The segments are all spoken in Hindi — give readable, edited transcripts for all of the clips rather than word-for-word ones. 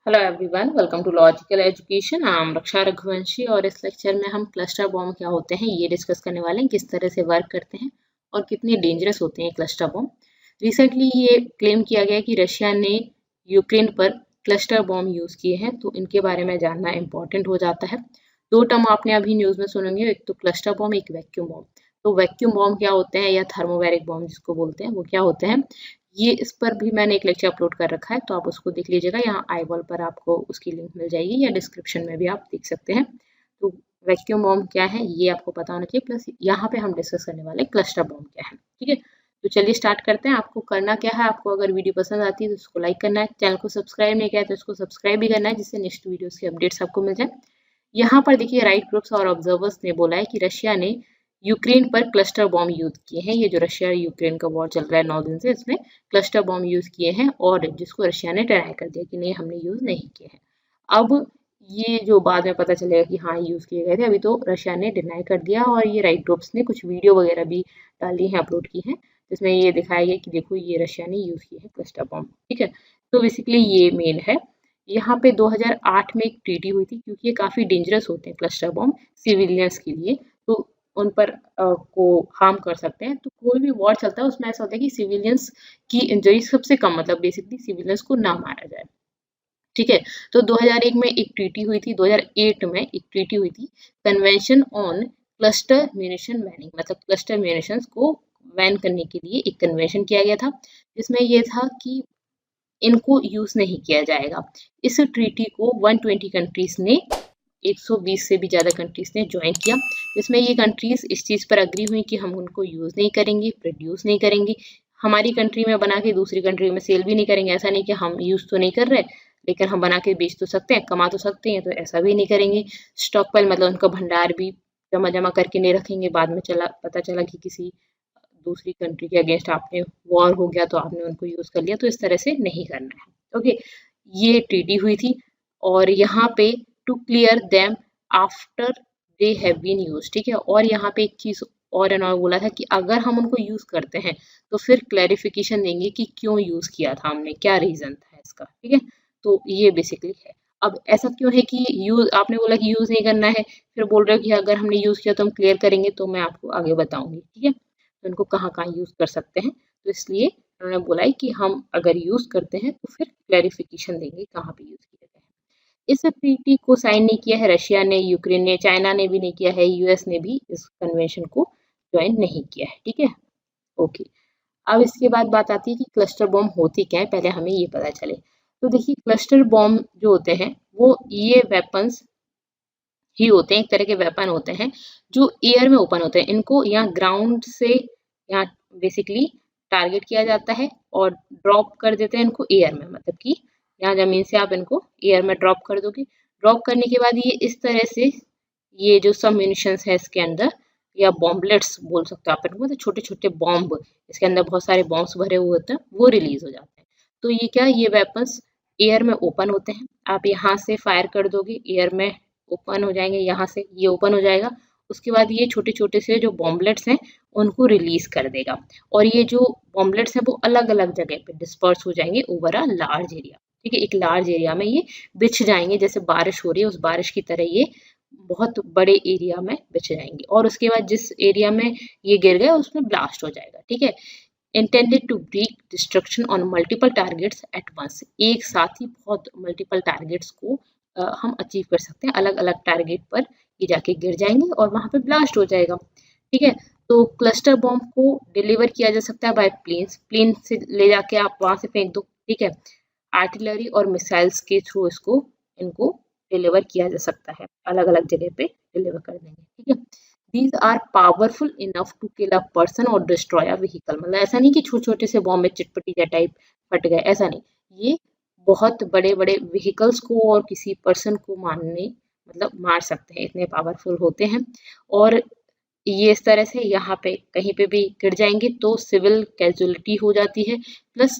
Hello everyone, welcome to logical education. I am Raksha Raghuvanshi और इस लेक्चर में हम क्लस्टर बॉम्ब क्या होते हैं ये डिस्कस करने वाले हैं, किस तरह से वर्क करते हैं और कितने डेंजरस होते हैं क्लस्टर बॉम्ब। रिसेंटली ये क्लेम किया गया कि रशिया ने यूक्रेन पर क्लस्टर बॉम्ब यूज़ किए हैं, तो इनके बारे में जानना इम्पॉर्टेंट हो जाता है। दो टर्म आपने अभी न्यूज़ में सुनेंगे, एक तो क्लस्टर बॉम्ब, एक वैक्यूम बॉम्ब। तो वैक्यूम बॉम्ब क्या होते हैं या थर्मोबैरिक बॉम्ब जिसको बोलते हैं, वो क्या होते हैं, ये इस पर भी मैंने एक लेक्चर अपलोड कर रखा है, तो आप उसको देख लीजिएगा। यहाँ आई बॉल पर आपको उसकी लिंक मिल जाएगी या डिस्क्रिप्शन में भी आप देख सकते हैं। तो वैक्यूम बॉम्ब क्या है ये आपको पता होना चाहिए, प्लस यहाँ पे हम डिस्कस करने वाले क्लस्टर बॉम्ब क्या है। ठीक है, तो चलिए स्टार्ट करते हैं। आपको करना क्या है, आपको अगर वीडियो पसंद आती है तो उसको लाइक करना है, चैनल को सब्सक्राइब नहीं किया है तो उसको सब्सक्राइब भी करना है, जिससे नेक्स्ट वीडियोस की अपडेट्स आपको मिल जाए। यहाँ पर देखिए, राइट ग्रुप्स और ऑब्जर्वर्स ने बोला है कि रशिया ने यूक्रेन पर क्लस्टर बॉम्ब यूज किए हैं। ये जो रशिया यूक्रेन का वॉर चल रहा है 9 दिन से, इसमें क्लस्टर बॉम्ब यूज किए हैं और जिसको रशिया ने डिनाई कर दिया कि नहीं, हमने यूज नहीं किए हैं। अब ये जो बाद में पता चलेगा कि हाँ यूज किए गए थे, अभी तो रशिया ने डिनाई कर दिया। और ये राइट ग्रुप्स ने कुछ वीडियो वगैरह भी डाली हैं, अपलोड की हैं, जिसमें ये दिखाया गया कि देखो ये रशिया ने यूज किए हैं क्लस्टर बॉम्ब। ठीक है, तो बेसिकली ये मेन है। यहाँ पे 2008 में एक ट्रीटी हुई थी, क्योंकि ये काफ़ी डेंजरस होते हैं क्लस्टर बॉम्ब सिविलियंस के लिए, तो उन पर को हार्म कर सकते हैं। तो कोई भी वॉर चलता है उसमें ऐसा होता है कि सिविलियंस की इंजरी सबसे कम, मतलब बेसिकली सिविलियंस को ना मारा जाए। ठीक है, तो 2001 में एक ट्रीटी हुई थी, 2008 में एक ट्रीटी हुई थी, convention on cluster munition banning, मतलब क्लस्टर म्यूनिशंस को बैन करने के लिए एक कन्वेंशन किया गया था, जिसमें ये था कि इनको यूज नहीं किया जाएगा। इस ट्रीटी को 120 कंट्रीज ने, 120 से भी ज़्यादा कंट्रीज ने ज्वाइन किया, जिसमें ये कंट्रीज इस चीज़ पर अग्री हुई कि हम उनको यूज़ नहीं करेंगे, प्रोड्यूस नहीं करेंगे, हमारी कंट्री में बना के दूसरी कंट्री में सेल भी नहीं करेंगे। ऐसा नहीं कि हम यूज़ तो नहीं कर रहे लेकिन हम बना के बेच तो सकते हैं, कमा तो सकते हैं, तो ऐसा भी नहीं करेंगे। स्टॉक पाइल मतलब उनका भंडार भी जमा जमा करके नहीं रखेंगे, बाद में पता चला कि किसी दूसरी कंट्री के अगेंस्ट आपने वॉर हो गया तो आपने उनको यूज कर लिया, तो इस तरह से नहीं करना है। ओके, ये ट्रीटी हुई थी। और यहाँ पे to clear them after they have been use, ठीक है। और यहाँ पे एक चीज और इन्होंने बोला था कि अगर हम उनको यूज करते हैं तो फिर क्लैरिफिकेशन देंगे कि क्यों यूज किया था हमने, क्या रीजन था इसका। ठीक है, तो ये बेसिकली है। अब ऐसा क्यों है कि यूज, आपने बोला कि यूज नहीं करना है, फिर बोल रहे हो कि अगर हमने यूज किया तो हम क्लियर करेंगे, तो मैं आपको आगे बताऊंगी। ठीक है, तो इनको कहाँ कहाँ यूज कर सकते हैं, तो इसलिए उन्होंने बोला है कि हम अगर यूज करते हैं तो फिर क्लैरिफिकेशन देंगे कहाँ पे यूज किया गया है। इस ट्रीटी को साइन नहीं किया है रशिया ने, यूक्रेन ने, चाइना ने भी नहीं किया है, यूएस ने भी इस कन्वेंशन को ज्वाइन नहीं किया है। ठीक है, ओके। अब इसके बाद बात आती है कि क्लस्टर बॉम्ब होती क्या है, पहले हमें ये पता चले। तो देखिए, क्लस्टर बॉम्ब जो होते हैं वो ये वेपन्स ही होते हैं, एक तरह के वेपन होते हैं जो एयर में ओपन होते हैं। इनको यहाँ ग्राउंड से यहाँ बेसिकली टारगेट किया जाता है और ड्रॉप कर देते हैं इनको एयर में, मतलब कि यहाँ जमीन से आप इनको एयर में ड्रॉप कर दोगे। ड्रॉप करने के बाद ये इस तरह से, ये जो सब म्यूनिशंस है इसके अंदर, या बॉम्बलेट्स बोल सकते हो आप इनको, तो छोटे छोटे बॉम्ब, इसके अंदर बहुत सारे बॉम्ब्स भरे हुए होते हैं, वो रिलीज हो जाते हैं। तो ये क्या, ये वेपन्स एयर में ओपन होते हैं। आप यहाँ से फायर कर दोगे, एयर में ओपन हो जाएंगे, यहाँ से ये ओपन हो जाएगा। उसके बाद ये छोटे छोटे से जो बॉम्बलेट्स हैं उनको रिलीज कर देगा, और ये जो बॉम्बलेट्स हैं वो अलग अलग जगह पे डिस्पर्स हो जाएंगे ओवर अ लार्ज एरिया। ठीक है, एक लार्ज एरिया में ये बिछ जाएंगे, जैसे बारिश हो रही है उस बारिश की तरह ये बहुत बड़े एरिया में बिछ जाएंगे, और उसके बाद जिस एरिया में ये गिर गए उसमें ब्लास्ट हो जाएगा। ठीक है, intended to wreak destruction on multiple targets at once, एक साथ ही बहुत मल्टीपल टारगेट्स को हम अचीव कर सकते हैं। अलग अलग टारगेट पर ये जाके गिर जाएंगे और वहां पे ब्लास्ट हो जाएगा। ठीक है, तो क्लस्टर बॉम्ब को डिलीवर किया जा सकता है बाय प्लेन्स, प्लेन से ले जाके आप वहां से फेंक दो। ठीक है, आर्टिलरी और मिसाइल्स के थ्रू इनको डिलीवर किया जा सकता है, अलग अलग जगह पे डिलीवर कर देंगे। ठीक है, These are powerful enough to kill a person or destroy a vehicle, मतलब ऐसा नहीं कि छोटे छोटे से बॉम्ब में चिटपटी टाइप फट गए, ऐसा नहीं, ये बहुत बड़े बड़े व्हीकल्स को और किसी पर्सन को मार सकते हैं, इतने पावरफुल होते हैं। और ये इस तरह से यहाँ पे कहीं पे भी गिर जाएंगे तो सिविल कैजुअलिटी हो जाती है, प्लस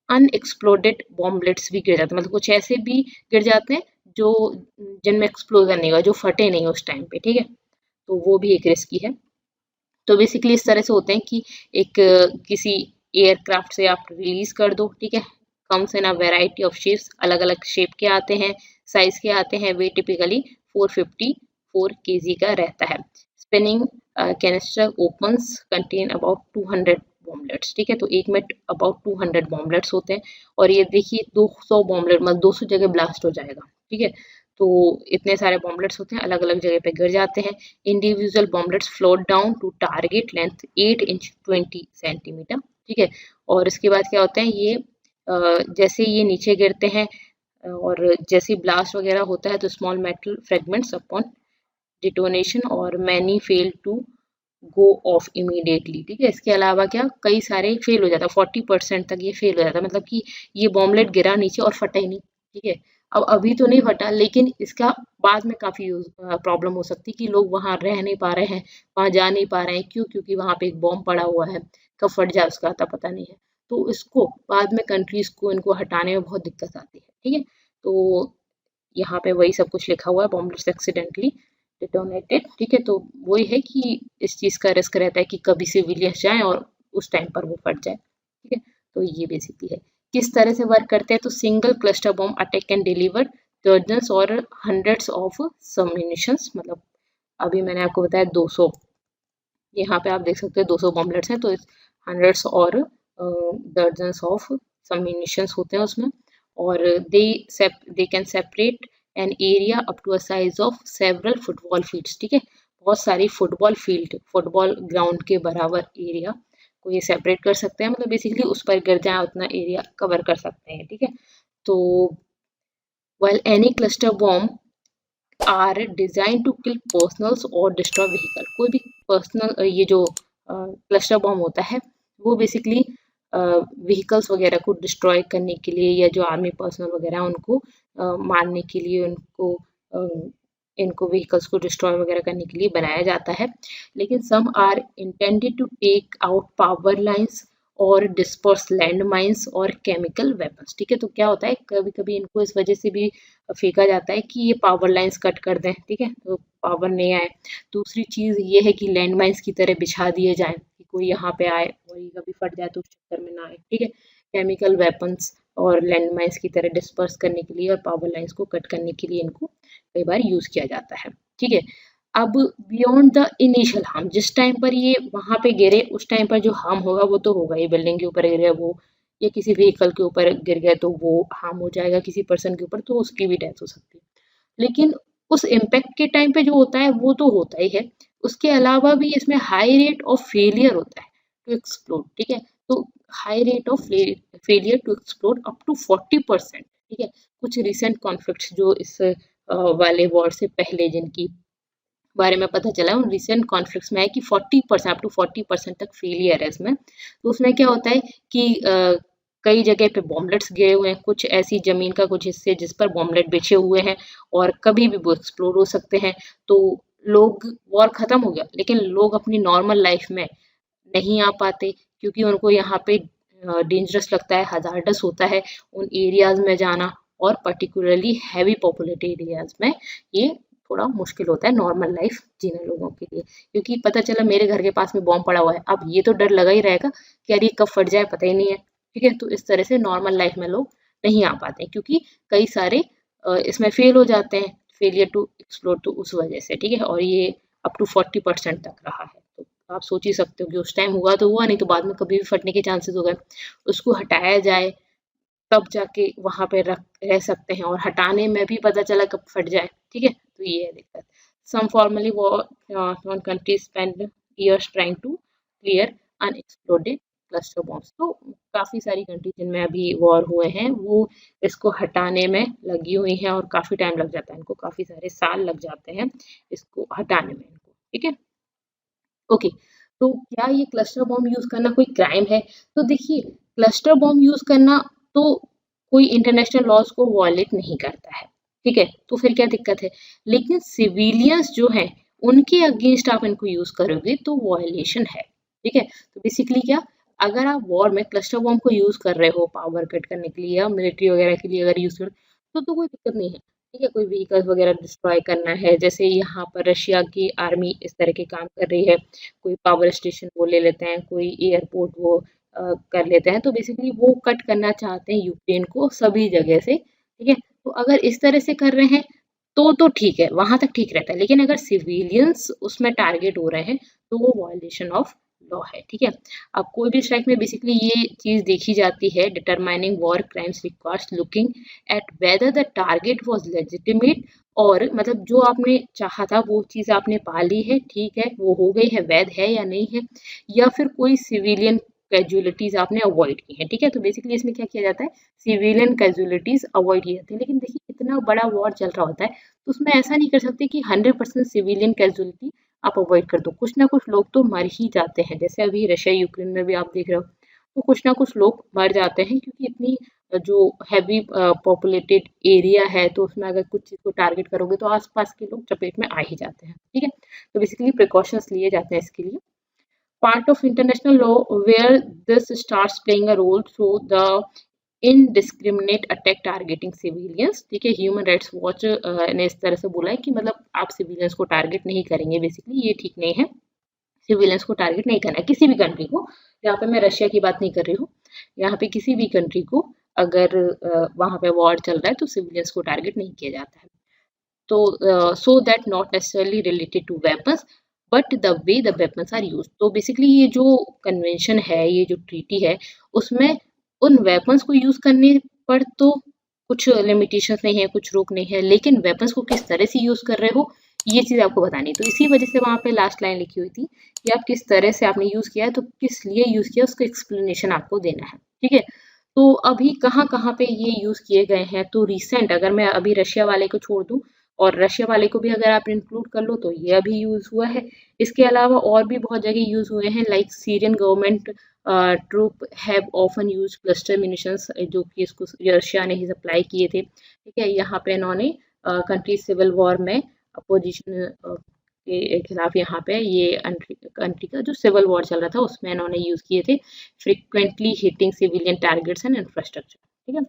अनएक्सप्लोडेड बॉम्बलेट्स भी गिर जाते हैं, मतलब कुछ ऐसे भी गिर जाते हैं जो जिनमें एक्सप्लोजन नहीं हुआ, जो फटे नहीं उस टाइम पे। ठीक है, तो वो भी एक रिस्की है। तो बेसिकली इस तरह से होते हैं कि एक किसी एयरक्राफ्ट से आप रिलीज कर दो, ठीक है, comes in a variety of shapes, अलग अलग शेप के आते हैं, साइज के आते हैं। वेट टिपिकली 454 kg का रहता है। Spinning canister opens contain about 200 bomblets, ठीक है। तो एक में अबाउट 200 बॉम्बलेट्स होते हैं और ये देखिए 200 बॉम्बलेट मतलब 200 जगह ब्लास्ट हो जाएगा, ठीक है। तो इतने सारे बॉम्बलेट्स होते हैं, अलग अलग जगह पे गिर जाते हैं। Individual bomblets float down to target length 8 inch 20 centimetre, ठीक है। और इसके बाद क्या होता है, ये जैसे ये नीचे गिरते हैं और जैसे ब्लास्ट वगैरह होता है तो small metal fragments upon detonation और many fail to go off immediately, ठीक है। इसके अलावा क्या कई सारे फेल हो जाता है, 40% तक ये फेल हो जाता है, मतलब कि ये बॉम्बलेट गिरा नीचे और फटा ही नहीं, ठीक है। अब अभी तो नहीं फटा, लेकिन इसका बाद में काफी प्रॉब्लम हो सकती है कि लोग वहां रह नहीं पा रहे हैं, वहां जा नहीं पा रहे हैं। क्यों? क्योंकि वहां पे एक बॉम्ब पड़ा हुआ है, कब फट जाए उसका आता पता नहीं है। तो इसको बाद में कंट्रीज को इनको हटाने में बहुत दिक्कत आती है, ठीक है। तो यहाँ पे वही सब कुछ लिखा हुआ है, बॉम्बलेट्स एक्सीडेंटली डिटोनेटेड, ठीक है। तो वही है कि इस चीज का रिस्क रहता है कि कभी सिविलियंस जाए और उस टाइम पर वो फट जाए, ठीक है। तो ये बेसिकली है किस तरह से वर्क करते हैं। तो single cluster bomb attack can deliver dozens और हंड्रेड्स ऑफ सबम्यूनिशंस, मतलब अभी मैंने आपको बताया 200, यहाँ पे आप देख सकते हैं 200 बॉम्बलेट्स हैं, तो हंड्रेड्स और दर्जन्स ऑफ सबम्यूनिशंस होते हैं उसमें। और they can separate an area up to a size of several football fields, ठीक है। बहुत सारी फुटबॉल फील्ड, फुटबॉल ग्राउंड के बराबर एरिया को ये सेपरेट कर सकते हैं, मतलब बेसिकली उस पर गिर जाए उतना एरिया कवर कर सकते हैं, ठीक है। तो while any cluster bomb are design to kill personals और डिस्ट्रॉय व्हीकल, कोई भी पर्सनल ये जो क्लस्टर बॉम्ब होता है वो बेसिकली व्हीकल्स वगैरह को डिस्ट्रॉय करने के लिए या जो आर्मी पर्सनल वगैरह है उनको मारने के लिए, उनको इनको व्हीकल्स को डिस्ट्रॉय वगैरह करने के लिए बनाया जाता है। लेकिन some are intended to take out power lines और डिस्पर्स लैंड माइंस और केमिकल वेपन्स, ठीक है। तो क्या होता है कभी कभी इनको इस वजह से भी फेंका जाता है कि ये पावर लाइंस कट कर दें, ठीक है, तो पावर नहीं आए। दूसरी चीज ये है कि लैंड माइंस की तरह बिछा दिए जाए कि कोई यहाँ पे आए और ये कभी फट जाए तो उस चक्कर में ना आए, ठीक है। केमिकल वेपन्स और लैंड माइंस की तरह डिस्पर्स करने के लिए और पावर लाइंस को कट करने के लिए इनको कई बार यूज किया जाता है, ठीक है। अब बियॉन्ड द इनिशियल हार्म, जिस टाइम पर ये वहां पे गिरे उस टाइम पर जो हार्म होगा वो तो होगा ही, बिल्डिंग के ऊपर गिर गया वो, या किसी व्हीकल के ऊपर गिर गया तो वो हार्म हो जाएगा, किसी पर्सन के ऊपर तो उसकी भी डेथ हो सकती है। लेकिन उस इम्पैक्ट के टाइम पे जो होता है वो तो होता ही है, उसके अलावा भी इसमें हाई रेट ऑफ फेलियर होता है टू एक्सप्लोड, ठीक है। तो high rate of failure to explode up to 40%, ठीक है। कुछ रिसेंट कॉन्फ्लिक्ट्स जो इस वाले वॉर से पहले जिनकी बारे में पता चला उन रिसेंट कॉन्फ्लिक्ट्स में है कि 40% अप टू 40% तक फेलियर है इसमें। तो उसमें क्या होता है कि कई जगह पे बॉम्बलेट्स गिरे हुए हैं, कुछ ऐसी जमीन का कुछ हिस्से जिस पर बॉम्बलेट बिछे हुए हैं और कभी भी वो एक्सप्लोड हो सकते हैं। तो लोग, वॉर खत्म हो गया लेकिन लोग अपनी नॉर्मल लाइफ में नहीं आ पाते क्योंकि उनको यहाँ पे डेंजरस लगता है, हजार्डस होता है उन एरियाज में जाना, और पर्टिकुलरली हैवी पॉपुलेटेड एरियाज में ये थोड़ा मुश्किल होता है नॉर्मल लाइफ जीने लोगों के लिए। क्योंकि पता चला मेरे घर के पास में बॉम्ब पड़ा हुआ है, अब ये तो डर लगा ही रहेगा कि यार ये कब फट जाए पता ही नहीं है, ठीक है। तो इस तरह से नॉर्मल लाइफ में लोग नहीं आ पाते क्योंकि कई सारे इसमें फेल हो जाते हैं, फेलियर टू एक्सप्लोर, तो उस वजह से, ठीक है। और ये अप टू 40% तक रहा है। तो आप सोच ही सकते हो कि उस टाइम हुआ तो हुआ, नहीं तो बाद में कभी भी फटने के चांसेस हो गए। उसको हटाया जाए तब जाके वहां पे रह सकते हैं, और हटाने में भी पता चला कब फट जाए, ठीक है। तो ये है दिक्कत। Some formerly war countries spend years trying to clear unexploded cluster bombs. तो काफी सारी कंट्री जिनमें अभी वॉर हुए हैं वो इसको हटाने में लगी हुई हैं और काफी टाइम लग जाता है इनको, काफी सारे साल लग जाते हैं इसको हटाने में इनको, ठीक है। ओके, तो क्या ये क्लस्टर बॉम्ब यूज करना कोई क्राइम है? तो देखिए, क्लस्टर बॉम्ब यूज करना तो कोई इंटरनेशनल लॉज को वॉयलेट नहीं करता है, ठीक है। तो फिर क्या दिक्कत है? लेकिन सिविलियंस जो हैं उनके अगेंस्ट आप इनको यूज करोगे तो वॉयलेशन है, ठीक है। तो बेसिकली क्या, अगर आप वॉर में क्लस्टर बॉम्ब को यूज कर रहे हो पावर कट करने के लिए या मिलिट्री वगैरह के लिए अगर यूज कर, तो कोई दिक्कत नहीं है, ठीक है। कोई व्हीकल्स वगैरह डिस्ट्रॉय करना है, जैसे यहाँ पर रशिया की आर्मी इस तरह के काम कर रही है, कोई पावर स्टेशन वो ले लेते हैं, कोई एयरपोर्ट वो कर लेते हैं, तो बेसिकली वो कट करना चाहते हैं यूक्रेन को सभी जगह से, ठीक है। तो अगर इस तरह से कर रहे हैं तो ठीक है, वहां तक ठीक रहता है, लेकिन अगर सिविलियंस उसमें टारगेट हो रहे हैं तो वो वायलेशन ऑफ लॉ है, ठीक है। अब कोई भी स्ट्राइक में बेसिकली ये चीज देखी जाती है, determining war crimes requires looking at whether the target was legitimate, और मतलब जो आपने चाहा था वो चीज आपने पा ली है, ठीक है, वो हो गई है, वैध है या नहीं है, या फिर कोई सिविलियन कैजुअलिटीज आपने अवॉइड की है, ठीक है। तो बेसिकली इसमें क्या किया जाता है, सिविलियन कैजुअलिटीज अवॉइड की जाती है। लेकिन देखिए इतना बड़ा वॉर चल रहा होता है तो उसमें ऐसा नहीं कर सकते कि 100% सिविलियन कैजुअलिटी आप अवॉइड कर दो, कुछ ना कुछ लोग तो मर ही जाते हैं। जैसे अभी रशिया यूक्रेन में भी आप देख रहे हो, तो कुछ ना कुछ लोग मर जाते हैं, क्योंकि इतनी जो हैवी पॉपुलेटेड एरिया है, तो उसमें अगर कुछ चीज को टारगेट करोगे तो आसपास के लोग चपेट में आ ही जाते हैं, ठीक है। तो बेसिकली प्रिकॉशंस लिए जाते हैं इसके लिए। Part of international law where this starts playing a role through the indiscriminate attack targeting civilians, ठीक है। ह्यूमन राइट्स वॉच ने इस तरह से बोला है कि मतलब आप सिविलियंस को टारगेट नहीं करेंगे, बेसिकली ये ठीक नहीं है, सिविलियंस को टारगेट नहीं करना है, किसी भी कंट्री को। यहाँ पे मैं रशिया की बात नहीं कर रही हूँ, यहाँ पे किसी भी कंट्री को अगर वहां पे वॉर चल रहा है तो सिविलियंस को टारगेट नहीं किया जाता है। तो so that not necessarily related to weapons but the way the weapons are use. तो बेसिकली ये जो कन्वेंशन है, ये जो ट्रीटी है, उसमें उन वेपन्स को यूज करने पर तो कुछ लिमिटेशंस नहीं है, कुछ रोक नहीं है, लेकिन वेपन्स को किस तरह से यूज कर रहे हो ये चीज आपको बतानी। तो इसी वजह से वहां पे लास्ट लाइन लिखी हुई थी कि आप किस तरह से आपने यूज किया है, तो किस लिए यूज किया उसका एक्सप्लेनेशन आपको देना है, ठीक है। तो अभी कहाँ कहाँ पे ये यूज किए गए हैं, तो रिसेंट अगर मैं अभी रशिया वाले को छोड़ दूं और रशिया वाले को भी अगर आप इंक्लूड कर लो तो ये अभी यूज हुआ है। इसके अलावा और भी बहुत जगह यूज हुए हैं, like Syrian government troop have often use cluster munitions, जो कि इसको रशिया ने ही सप्लाई किए थे, ठीक है। यहाँ पे इन्होंने कंट्री सिविल वॉर में अपोजिशन के खिलाफ, यहाँ पे ये कंट्री का जो सिविल वॉर चल रहा था उसमें इन्होंने यूज किए थे, frequently hitting civilian targets and infrastructure, ठीक है।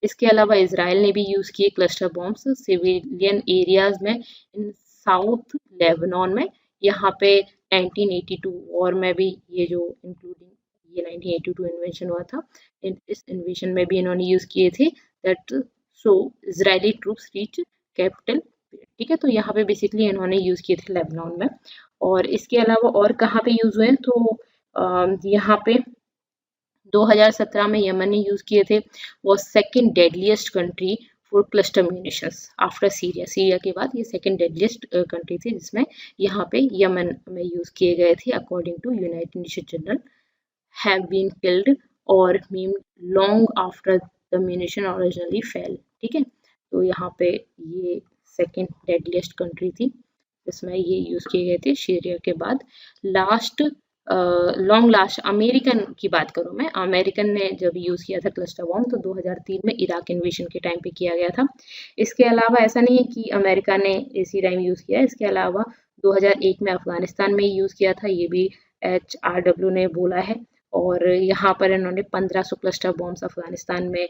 इसके अलावा इसराइल ने भी यूज किए क्लस्टर बॉम्ब्स सिविलियन एरियाज में इन साउथ लेबनान में। यहाँ पे 1982 वॉर में भी ये जो इंक्लूडिंग ये 1982 इन्वेंशन हुआ था, इस इन्वेंशन में भी इन्होंने यूज किए थे, that so Israeli troops reach capital, ठीक है। तो यहाँ पे बेसिकली इन्होंने यूज किए थे लेबनान में। और इसके अलावा और कहाँ पे यूज हुए हैं, तो यहाँ पे 2017 में यमन ने यूज किए थे, वो second deadliest country for cluster munitions after Syria. Syria के बाद ये सेकंड डेडलीस्ट कंट्री थी जिसमें यहाँ पे यमन में यूज किए गए थे, according to United Nation general have been killed और maimed long after the munition originally fail, ठीक है। तो यहाँ पे ये सेकंड डेडलीस्ट कंट्री थी जिसमें ये यूज किए गए थे सीरिया के बाद। लास्ट लॉन्ग लास्ट अमेरिकन की बात करूं मैं, अमेरिकन ने जब यूज किया था क्लस्टर बॉम्ब तो 2003 में इराक इन्वेशन के टाइम पे किया गया था। इसके अलावा ऐसा नहीं है कि अमेरिका ने इसी टाइम यूज किया, इसके अलावा 2001 में अफगानिस्तान में यूज किया था, ये भी HRW ने बोला है। और यहाँ पर इन्होंने 1500 क्लस्टर बॉम्ब्स अफगानिस्तान में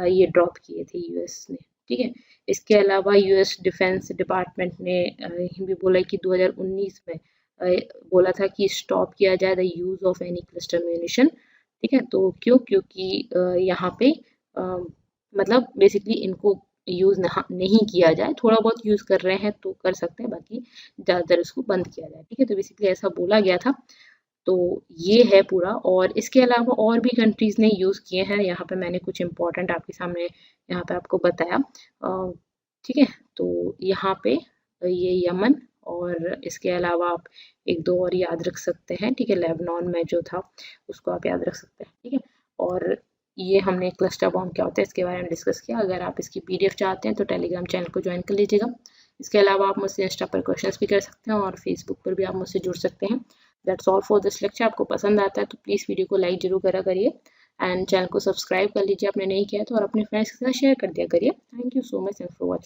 ये ड्रॉप किए थे यूएस ने, ठीक है। इसके अलावा यूएस डिफेंस डिपार्टमेंट ने भी बोला कि 2019 में बोला था कि स्टॉप किया जाए the use of any cluster munition, ठीक है। तो क्योंकि यहाँ पे मतलब बेसिकली इनको यूज नहीं किया जाए, थोड़ा बहुत यूज कर रहे हैं तो कर सकते हैं, बाकी ज़्यादातर इसको बंद किया जाए, ठीक है। तो बेसिकली ऐसा बोला गया था। तो ये है पूरा, और इसके अलावा और भी कंट्रीज ने यूज किए हैं, यहाँ पे मैंने कुछ इंपॉर्टेंट आपके सामने यहाँ पे आपको बताया, ठीक है। तो यहाँ पे ये यमन, और इसके अलावा आप एक दो और याद रख सकते हैं, ठीक है। लेबनान में जो था उसको आप याद रख सकते हैं, ठीक है। और ये हमने क्लस्टर बॉम्ब क्या होता है इसके बारे में डिस्कस किया। अगर आप इसकी PDF चाहते हैं तो टेलीग्राम चैनल को ज्वाइन कर लीजिएगा। इसके अलावा आप मुझसे इंस्टा पर क्वेश्चंस भी कर सकते हैं और फेसबुक पर भी आप मुझसे जुड़ सकते हैं। That's all for this lecture. आपको पसंद आता है तो प्लीज़ वीडियो को लाइक जरूर करा करिए एंड चैनल को सब्सक्राइब कर लीजिए आपने नहीं किया तो, और अपने फ्रेंड्स के साथ शेयर कर दिया करिए। Thank you so much for watching.